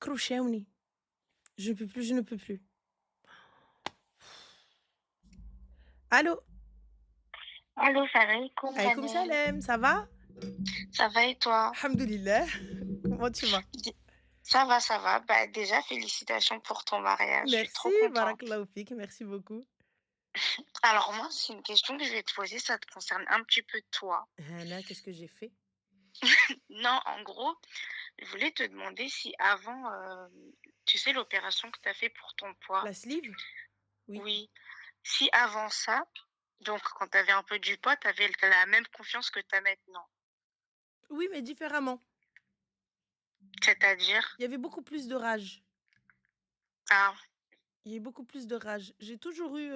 كروشاوني. Je peux plus, je ne peux plus. Allô? Allô, salam alaikum, Alaykoum Manel. salam, ça va? Ça va et toi? Alhamdoulilah. Comment tu vas? Di- Ça va, ça va. Bah, déjà, félicitations pour ton mariage. Je suis Merci, trop contente. barakallahu fik, merci beaucoup. Alors, moi, c'est une question que je vais te poser. Ça te concerne un petit peu toi. Hana, qu'est-ce que j'ai fait? Non, en gros, je voulais te demander si avant, tu sais, l'opération que tu as fait pour ton poids, La sleeve? Oui. oui, si avant ça, donc quand tu avais un peu du poids, tu avais la même confiance que tu as maintenant. Oui, mais différemment. C'est-à-dire, Il y avait beaucoup plus de rage. ah, Il y a eu beaucoup plus de rage. J'ai toujours eu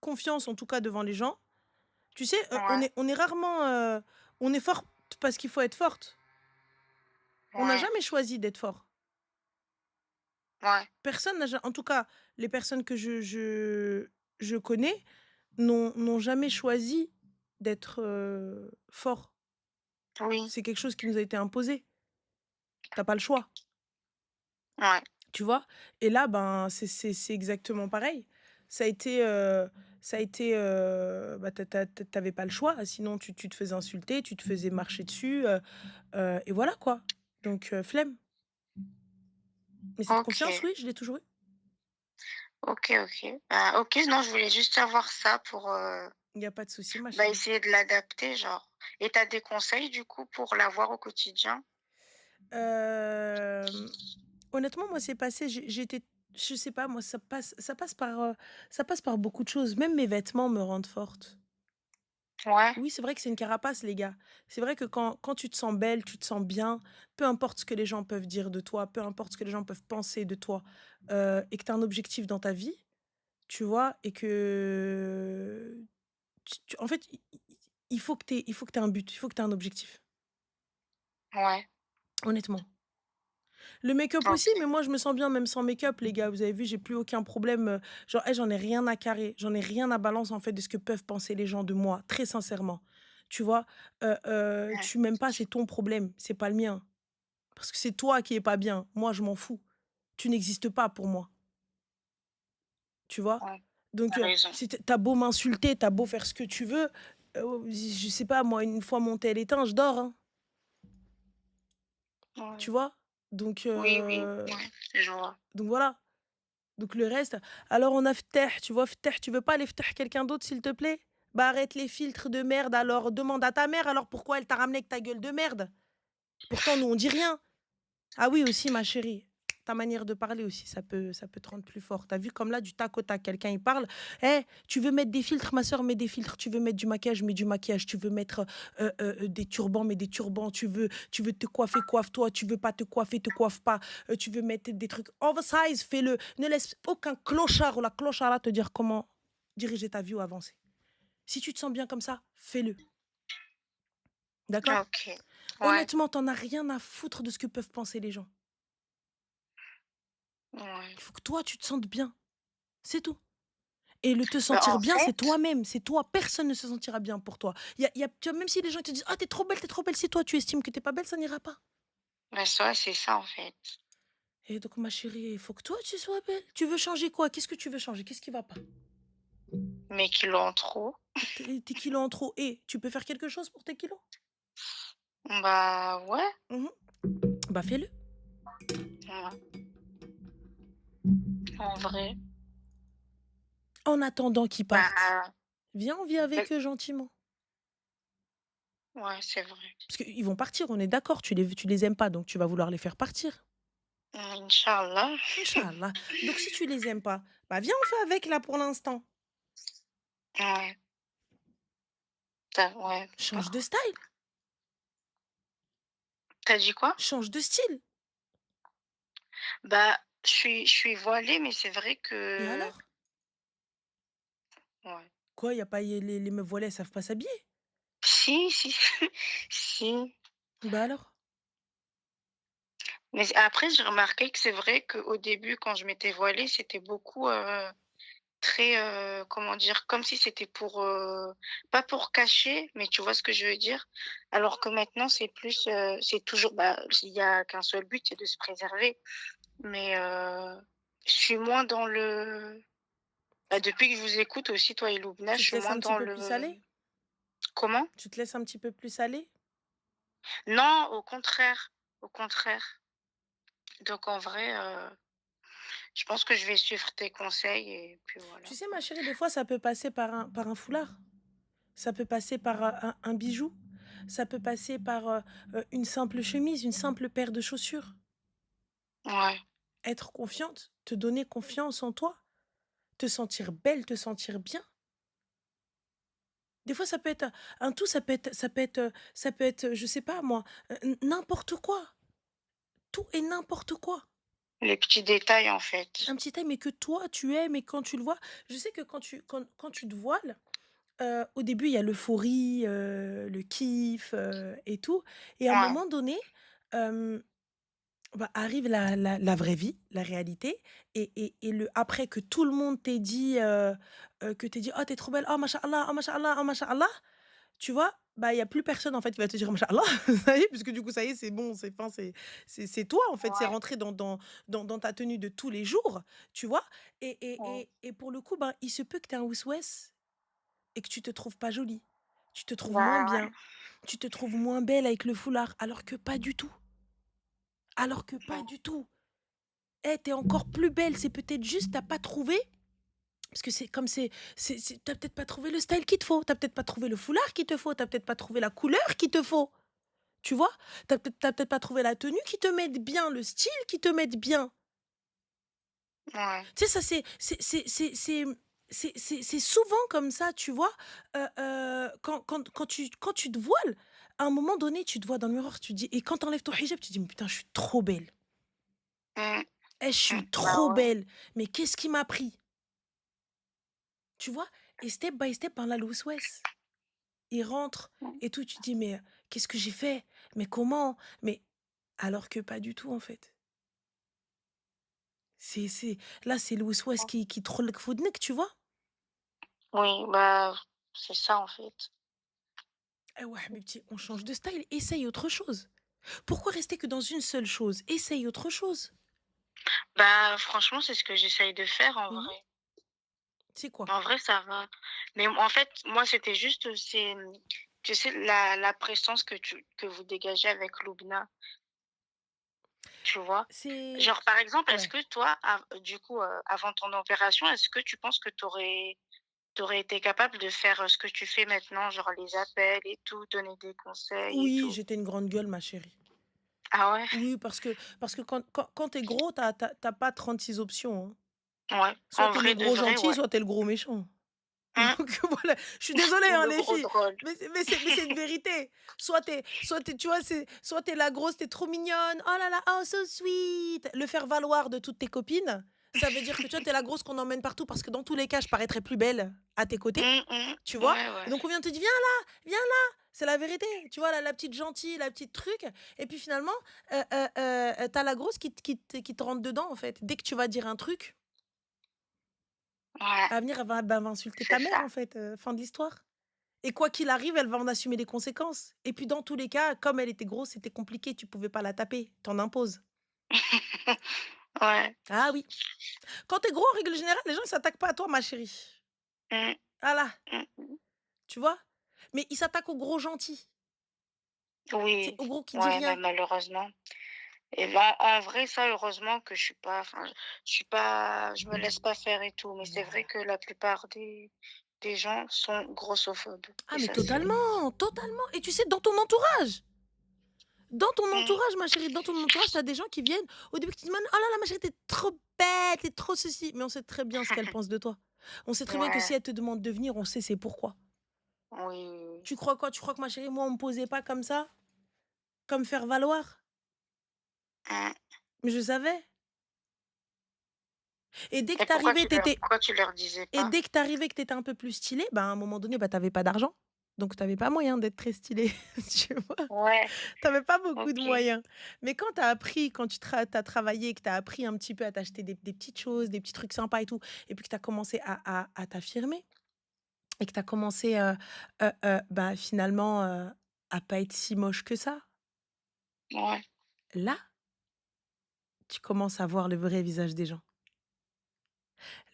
confiance, en tout cas, devant les gens. Tu sais, ouais, on est rarement, on est forte parce qu'il faut être forte. On n'a ouais, jamais choisi d'être fort. ouais, Personne n'a ja En tout cas, les personnes que je connais n'ont jamais choisi d'être, forts. oui, C'est quelque chose qui nous a été imposé. Tu pas le choix, ouais, tu vois? Et là, ben, c'est exactement pareil. Ça a été, bah, tu pas le choix, sinon tu te faisais insulter, tu te faisais marcher dessus, et voilà quoi. Donc flemme. Mais cette confiance, ok. oui, je l'ai toujours eue. OK, OK. Bah, OK, non, je voulais juste savoir ça pour, Il y a pas de souci, ma bah, chérie. essayer de l'adapter, genre. Et tu as des conseils, du coup, pour l'avoir au quotidien? Hem, Honnêtement, moi, c'est passé, j'étais je sais pas, moi, ça passe par beaucoup de choses. Même mes vêtements me rendent forte. Ouais, Oui, c'est vrai que c'est une carapace, les gars. C'est vrai que quand tu te sens belle, tu te sens bien, peu importe ce que les gens peuvent dire de toi, peu importe ce que les gens peuvent penser de toi, et que tu as un objectif dans ta vie, tu vois? Et que tu en fait, il faut que tu aies un but, il faut que tu aies un objectif, ouais, honnêtement. Le make-up aussi, mais OK. moi je me sens bien même sans make-up, les gars. Vous avez vu, j'ai plus aucun problème, genre, j'en ai rien à carrer, j'en ai rien à balance, en fait, de ce que peuvent penser les gens de moi, très sincèrement. Tu vois? Ouais, Tu m'aimes pas, c'est ton problème, c'est pas le mien. Parce que c'est toi qui est pas bien. Moi, je m'en fous. Tu n'existes pas pour moi, tu vois? ouais, Donc, tu raison. si tu beau m'insulter, t'as beau faire ce que tu veux, je sais pas moi, une fois mon tel éteint, je dors, hein, tu Ouais. vois? Donc, Oui, oui, ouais, je vois. voilà. Donc le reste, alors on a Fteh, tu vois? Fteh, tu veux pas aller Fteh quelqu'un d'autre, s'il te plaît? Bah, arrête les filtres de merde alors, demande à ta mère alors pourquoi elle t'a ramené avec ta gueule de merde. Pourtant nous on dit rien. Ah oui aussi ma chérie, ta manière de parler aussi ça peut te rendre plus fort. Tu vu comme là du tac au tac, quelqu'un il parle: «Eh, tu veux mettre des filtres ma sœur, mets des filtres. Tu veux mettre du maquillage, mets du maquillage. Tu veux mettre, des turbans, mets des turbans. Tu veux te coiffer, coiffe-toi. Tu veux pas te coiffer, te coiffe pas. Tu veux mettre des trucs oversize, fais-le. Ne laisse aucun clochard ou la clochard te dire comment diriger ta vie ou avancer. Si tu te sens bien comme ça, fais-le, d'accord? OK. Ouais, Honnêtement, t'en as rien à foutre de ce que peuvent penser les gens. ouais. Il faut que toi tu te sentes bien, c'est tout. Et le te Bah, sentir en bien, c'est fait, toi-même, c'est toi. Personne ne se sentira bien pour toi. Il y a tu vois, même si les gens te disent: «Ah, t'es trop belle», si toi tu estimes que t'es pas belle, ça n'ira pas. bah, ça, c'est ça, en fait. Et donc ma chérie, il faut que toi tu sois belle. Tu veux changer quoi? Qu'est-ce que tu veux changer? Qu'est-ce qui va pas? Mes kilos en trop. Tes kilos en trop, et tu peux faire quelque chose pour tes kilos? Bah, ouais, Mmh. Bah fais-le. ouais, en vrai. En attendant qu'ils partent, Bah, viens, on vit heu, avec eux gentiment. ouais, c'est vrai. Parce qu'ils vont partir, on est d'accord, tu les aimes pas, donc tu vas vouloir les faire partir. Inch'Allah. Inch'Allah. Donc si tu les aimes pas, bah viens, on fait avec là pour l'instant. Ouais, ouais. Change de style, Tu dit quoi? change de style. Bah, je suis voilée, mais c'est vrai Et que alors? ouais. Quoi, y a pas les meufs voilées, elles savent pas s'habiller? Si, si, si. Bah alors? Mais après, j'ai remarqué que c'est vrai qu'au début, quand je m'étais voilée, c'était beaucoup, très, comment dire? Comme si c'était pour, pas pour cacher, mais tu vois ce que je veux dire? Alors que maintenant c'est plus, c'est toujours bah, il y a qu'un seul but, c'est de se préserver. Mais, je suis moins dans le bah, depuis que je vous écoute aussi, toi et Loubna, je Tu te suis laisses moins un petit dans peu plus le aller? comment? Tu te laisses un petit peu plus aller? Non, au contraire, au contraire. Donc en vrai, je pense que je vais suivre tes conseils et puis voilà, Tu sais, quoi. ma chérie, des fois, ça peut passer par un foulard. Ça peut passer par un bijou. Ça peut passer par une simple chemise, une simple paire de chaussures. Ouais, Être confiante, te donner confiance en toi, te sentir belle, te sentir bien. Des fois, ça peut être un tout, ça peut être, je sais pas moi, n'importe quoi. Tout et n'importe quoi. les petits détails en fait. Un petit détail, mais que toi, tu aimes et quand tu le vois. Je sais que quand tu te voiles, au début, il y a l'euphorie, le kiff, et tout et à un Ouais, moment donné, hem, bah, arrive la vraie vie, la réalité et le après que tout le monde t'ait dit, que t'ait dit: «Oh, tu es trop belle, oh machallah, oh machallah, oh machallah». Tu vois? Bah, il y a plus personne en fait qui va te dire: «Machallah». Ça y est, puisque du coup, ça y est, c'est bon, c'est fin, c'est toi en fait, c'est ouais, rentré dans ta tenue de tous les jours, tu vois? ouais, Et pour le coup, ben, il se peut que tu aies un wess-wess et que tu te trouves pas jolie. Tu te trouves moins bah, ouais, bien, tu te trouves moins belle avec le foulard, alors que pas du tout, alors que pas ouais, du tout. Eh, tu encore plus belle, c'est peut-être juste tu pas trouvé parce que c'est comme c'est tu peut-être pas trouvé le style qu'il te faut, tu peut-être pas trouvé le foulard qu'il te faut, tu peut-être pas trouvé la couleur qu'il te faut. Tu vois? Tu peut-être pas trouvé la tenue qui te mette bien, le style qui te mette bien. ouais, Tu sais, ça c'est souvent comme ça, tu vois? Quand tu te voiles, à un moment donné, tu te vois dans le miroir, tu te dis et quand tu enlèves ton hijab, tu te dis: «Mais putain, je suis trop belle. mmh, Eh, je suis bah, trop ouais, belle. Mais qu'est-ce qui m'a pris?» Tu vois? Et step by step, ben là, le wess-wess, il rentre mmh, et tout, tu te dis: «Mais, qu'est-ce que j'ai fait? Mais comment?» Mais alors que pas du tout, en fait. C'est là, c'est le wess-wess qui troll Kfoudnek, tu vois? oui, bah, c'est ça en fait. Eh ouais, mes petits, on change de style, essaye autre chose. Pourquoi rester que dans une seule chose? Essaye autre chose. Bah, franchement, c'est ce que j'essaye de faire en Mmh. vrai. C'est quoi? En vrai, ça va. Mais en fait, moi, c'était juste, c'est, tu sais, la prestance que vous dégagez avec Loubna, tu vois? C'est Genre, par exemple, est-ce ouais. que toi, du coup, avant ton opération, est-ce que tu penses que tu aurais été capable de faire, ce que tu fais maintenant, genre les appels et tout, donner des conseils et Oui, tout? j'étais une grande gueule, ma chérie. Ah ouais? Oui, parce que quand tu gros, t'as pas 36 options, hein. Ouais, Soit en t'es le vrai de gros vrai, gentil, ouais. soit t'es le gros méchant. Mmh. Donc voilà, je suis désolée, Ou hein, le les gros filles, drôle. mais c'est une vérité. Soit t'es tu vois, c'est soit t'es la grosse, t'es trop mignonne, «Oh là là, oh so sweet», le faire valoir de toutes tes copines, ça veut dire que, tu vois, t'es la grosse qu'on emmène partout parce que dans tous les cas, je paraîtrais plus belle à tes côtés, Mmh mh. tu vois? Ouais, ouais. Et donc on vient te dire: «Viens là, viens là», c'est la vérité, tu vois? La petite gentille, la petite truc et puis finalement, tu la grosse qui te rentre dedans, en fait. Dès que tu vas dire un truc, Ouais, à venir, elle va insulter c'est ta mère, ça. en fait, fin de l'histoire. Et quoi qu'il arrive, elle va en assumer les conséquences. Et puis dans tous les cas, comme elle était grosse, c'était compliqué, tu pouvais pas la taper, t'en imposes. Ouais. Ah oui. Quand t'es gros, en règle générale, les gens ils s'attaquent pas à toi, ma chérie. Mmh. Ah là, Mmh mh. tu vois? Mais ils s'attaquent aux gros gentils, c'est Oui, aux gros qui dit ouais, bah, rien. malheureusement et ben, en vrai, ça, heureusement que je suis pas enfin, je suis pas je me laisse pas faire et tout, mais c'est vrai Voilà. que la plupart des gens sont grossophobes Ah et mais ça, c'est totalement, totalement. Et tu sais, dans ton mmh. entourage, ma chérie, dans ton entourage, t'as des gens qui viennent au début qui te disent: «Oh là là, ma chérie, tu trop belle, tu trop ceci». Mais on sait très bien ce qu'elles pensent de toi. On sait très bien que si Ouais. elles te demandent de venir, on sait c'est pourquoi. Oui, oui, oui. Tu crois quoi? Tu crois que ma chérie, moi, on me posait pas comme ça? Comme faire valoir? Mmh Mais je savais. Et dès que et tu arrivais, tu pourquoi tu leur disais et pas? dès que tu arrivais, que tu étais un peu plus stylée, bah, à un moment donné, bah, tu avais pas d'argent. Donc tu avais pas moyen d'être très stylé, tu vois? Ouais, Tu avais pas beaucoup de OK. moyens. Mais quand tu as appris, quand tu as travaillé, que tu as appris un petit peu à t'acheter des petites choses, des petits trucs sympas et tout, et puis que tu as commencé à t'affirmer et que tu as commencé, bah, finalement, à pas être si moche que ça, Ouais. là, tu commences à voir le vrai visage des gens.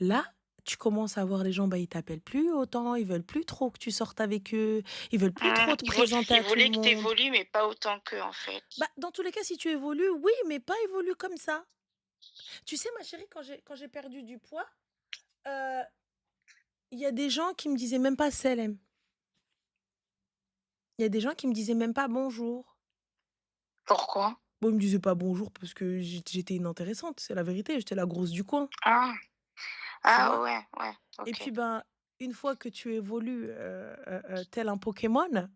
Là, tu commences à voir les gens, bah, ils t'appellent plus autant, ils veulent plus trop que tu sortes avec eux, ils veulent plus trop te présenter Ils à tout le voulaient que tu monde. évolues, mais pas autant qu'eux, en fait. Bah, dans tous les cas, si tu évolues, oui, mais pas évolue comme ça. Tu sais, ma chérie, quand j'ai perdu du poids, heu, il y a des gens qui me disaient même pas «Salam». Il y a des gens qui me disaient même pas «bonjour». Pourquoi? Bon, ils me disaient pas «bonjour» parce que j'étais inintéressante, c'est la vérité, j'étais la grosse du coin, Ah! tu Ah vois? ouais, ouais, Et OK. puis, ben, une fois que tu évolues, tel un Pokémon,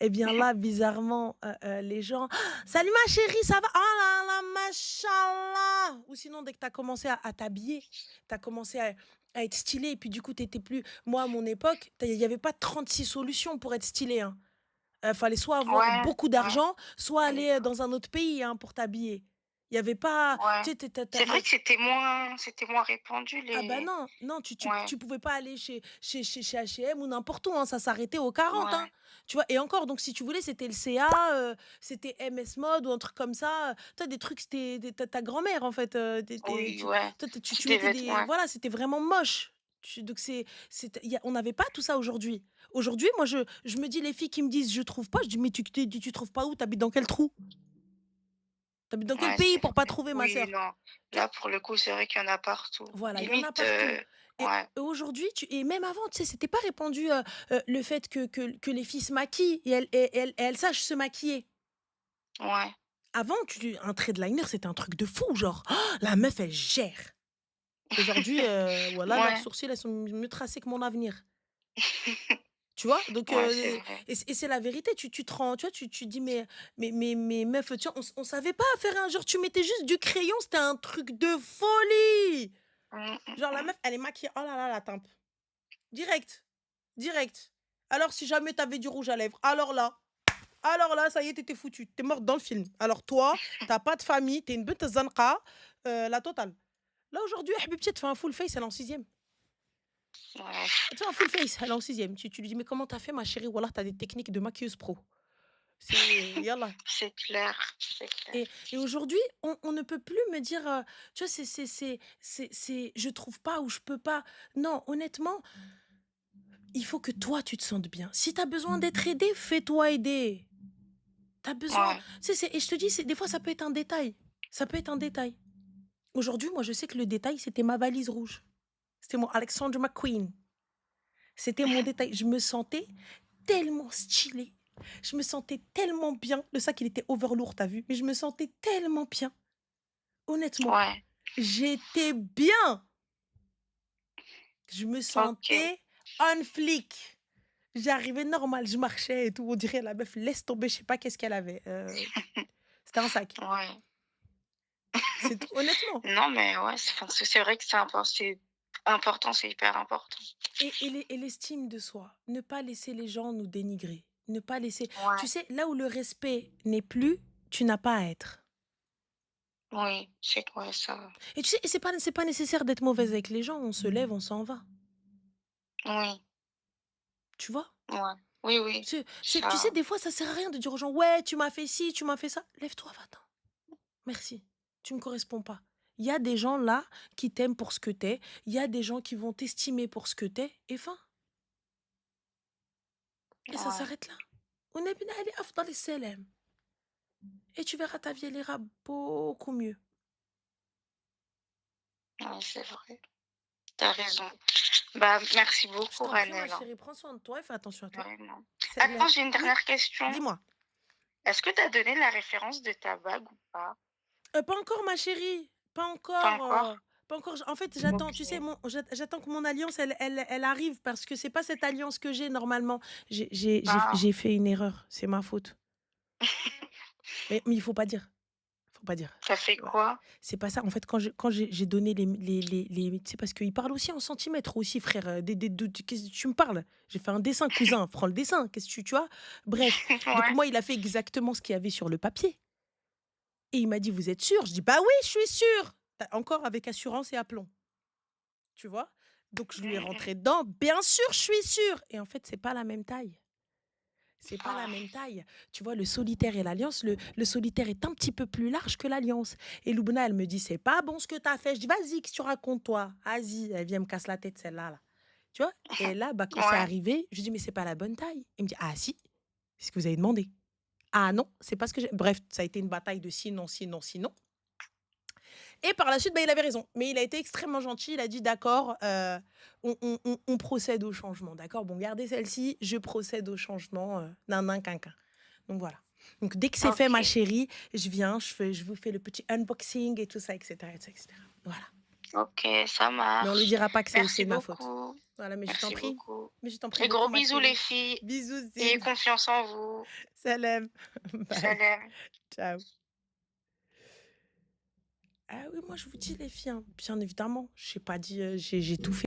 et bien là, bizarrement, les gens: «Ah, Salut ma chérie, ça va? Oh là là, machallah!» Ou sinon, dès que tu as commencé à t'habiller, tu as commencé à être stylé et puis du coup, tu étais plus moi, à mon époque, il y avait pas 36 solutions pour être stylé, hein. Fallait soit avoir Ouais, beaucoup ouais, d'argent, soit à aller, l'époque. dans un autre pays, hein, pour t'habiller. Il y avait pas Ouais. tu sais, tu C'est il y vrai a que c'était moins répandu ah bah les non, non, tu tu ouais, tu pouvais pas aller chez H&M ou n'importe où, hein, ça s'arrêtait aux 40, hein. ouais. Tu vois? Et encore, donc si tu voulais, c'était le CA, c'était MS Mode ou un truc comme ça, tu des trucs, c'était des ta grand-mère, en fait, tu Oui, ouais. toi, tu C'était mettais vêtements des ouais. voilà, c'était vraiment moche. Donc il y a on n'avait pas tout ça aujourd'hui. Aujourd'hui, moi, je me dis les filles qui me disent: «Je trouve pas», je dis: «Mais tu trouves pas où? Tu habites dans quel trou? Tu habites dans quel Ouais, pays c'est pour pas vrai. trouver, ma Oui, sœur?» non. Tu Là, pour le coup, c'est vrai qu'il y en a partout. Voilà, il y en a Limite, partout ouais, et aujourd'hui, tu et même avant, tu sais, c'était pas répandu, le fait que les filles se maquillent et elles sachent se maquiller. ouais. Avant, tu un trait de liner, c'était un truc de fou, genre: «Oh, la meuf, elle gère». Aujourd'hui, voilà, leurs Ouais. sourcils, elles sont mieux tracées que mon avenir. Tu vois? Donc Ouais, c'est vrai. c'est la vérité, tu te rends tu vois, tu dis: «Mais meuf, tu vois, on savait pas faire un genre, tu mettais juste du crayon, c'était un truc de folie!» Genre la Mmh. meuf, elle est maquillée, oh là là, la teinte. Direct, direct. Alors si jamais tu avais du rouge à lèvres, alors là, ça y est, tu étais foutue, tu es morte dans le film. Alors toi, tu as pas de famille, tu es une binte zanqa, la totale. Là aujourd'hui, Habibti, elle te fait un full face, elle est en 6e. Ouais, Elle te fait un full face, elle est en 6e. Tu lui dis: «Mais comment tu as fait ma chérie? Wallah, tu as des techniques de maquilleuse pro». C'est yallah. c'est clair, c'est clair. Et aujourd'hui, on ne peut plus me dire, tu vois, je trouve pas ou je peux pas. Non, honnêtement, il faut que toi, tu te sentes bien. Si tu as besoin d'être aidé, fais-toi aider. Tu as besoin Ouais, tu sais, et je te dis, c'est des fois, ça peut être un détail. Ça peut être un détail. Aujourd'hui, moi, je sais que le détail, c'était ma valise rouge. C'était mon Alexander McQueen. C'était mon détail. Je me sentais tellement stylée. Je me sentais tellement bien. Le sac, il était overlourd, tu vu? Mais je me sentais tellement bien. Honnêtement, ouais, j'étais bien. Je me OK. sentais on flic. J'arrivais normal, je marchais et tout. On dirait la meuf, laisse tomber, je sais pas qu'est-ce qu'elle avait. C'était un sac. Ouais. C'est tout, honnêtement. Non, mais ouais, c'est vrai que c'est important, c'est hyper important. Et l'estime de soi, ne pas laisser les gens nous dénigrer, ne pas laisser tu Ouais, sais, là où le respect n'est plus, tu n'as pas à être. oui, c'est quoi ça? Et tu sais, et c'est pas nécessaire d'être mauvaise avec les gens, on se lève, on s'en va, Oui, tu vois? ouais. Oui, oui, Tu sais, ça des fois, ça sert à rien de dire aux gens: «Ouais, tu m'as fait ci, tu m'as fait ça». Lève-toi, va-t'en. Merci, tu me corresponds pas. Il y a des gens là qui t'aiment pour ce que tu es, il y a des gens qui vont t'estimer pour ce que tu es et fin. Et ça ouais, s'arrête là. ونبي نهدي أفضل السلام et tu verras ta vie, elle ira beaucoup mieux. ouais, c'est vrai. T'as raison. Bah, merci Je beaucoup, t'en prie, ma Ranel, hein, chérie, prends soin de toi et fais attention à toi. vraiment. Salam. Attends, j'ai une Oui, dernière question. dis-moi. Est-ce que tu as donné la référence de ta bague ou pas? Pas encore, ma chérie, pas Pas encore, encore? pas encore. En fait, j'attends, tu sais, OK. j'attends que mon alliance, elle arrive parce que c'est pas cette alliance que j'ai normalement. Ah, J'ai fait une erreur, c'est ma faute. Mais il faut pas dire. faut pas dire. Ça fait Ouais. quoi? C'est pas ça. En fait, quand j'ai donné les tu sais, parce qu'il parle aussi en centimètres aussi, frère, des de qu'est-ce que tu me parles? J'ai fait un dessin, cousin, prends le dessin, qu'est-ce que tu vois? Bref, donc Ouais, moi, il a fait exactement ce qu'il y avait sur le papier et il m'a dit: «Vous êtes sûr?» Je dis: «Bah oui, je suis sûr!» Encore avec assurance et aplomb, tu vois? Donc je lui ai mmh mh. rentré dedans: «Bien sûr, je suis sûr!» Et en fait, c'est pas la même taille. C'est pas la Ah, même taille. Tu vois, le solitaire et l'alliance, le solitaire est un petit peu plus large que l'alliance. Et Lubna, elle me dit, c'est pas bon ce que tu as fait. Je dis, vas-y, que tu racontes, toi. Vas-y, elle vient me casser la tête, celle-là. Là. Tu vois? Et là, bah, quand c'est ouais, arrivé, je dis, mais c'est pas la bonne taille. Il me dit, ah si, c'est ce que vous avez demandé. Ah non, c'est pas ce que j'ai. Bref, ça a été une bataille de sinon, sinon, sinon. Et par la suite, bah, il avait raison. Mais il a été extrêmement gentil. Il a dit, d'accord, on procède au changement. D'accord, bon, gardez celle-ci, je procède au changement. Nan, nan, quinquin. Donc voilà. Donc dès que c'est fait, ma OK, chérie, je viens, je vous fais le petit unboxing et tout ça, etc., etc., etc. Voilà. OK, ça Mais on lui marche. dira pas que c'est Merci de ma faute. beaucoup, Voilà, mais je t'en merci prie. beaucoup Mais je t'en prie et beaucoup, gros ma bisous les chérie. filles. Bisous, Ayez Zine. confiance en vous. Salam. Bye. Salam. Ciao. Ah oui, moi je vous dis les filles, hein, bien évidemment. J'ai pas dit, j'ai tout fait.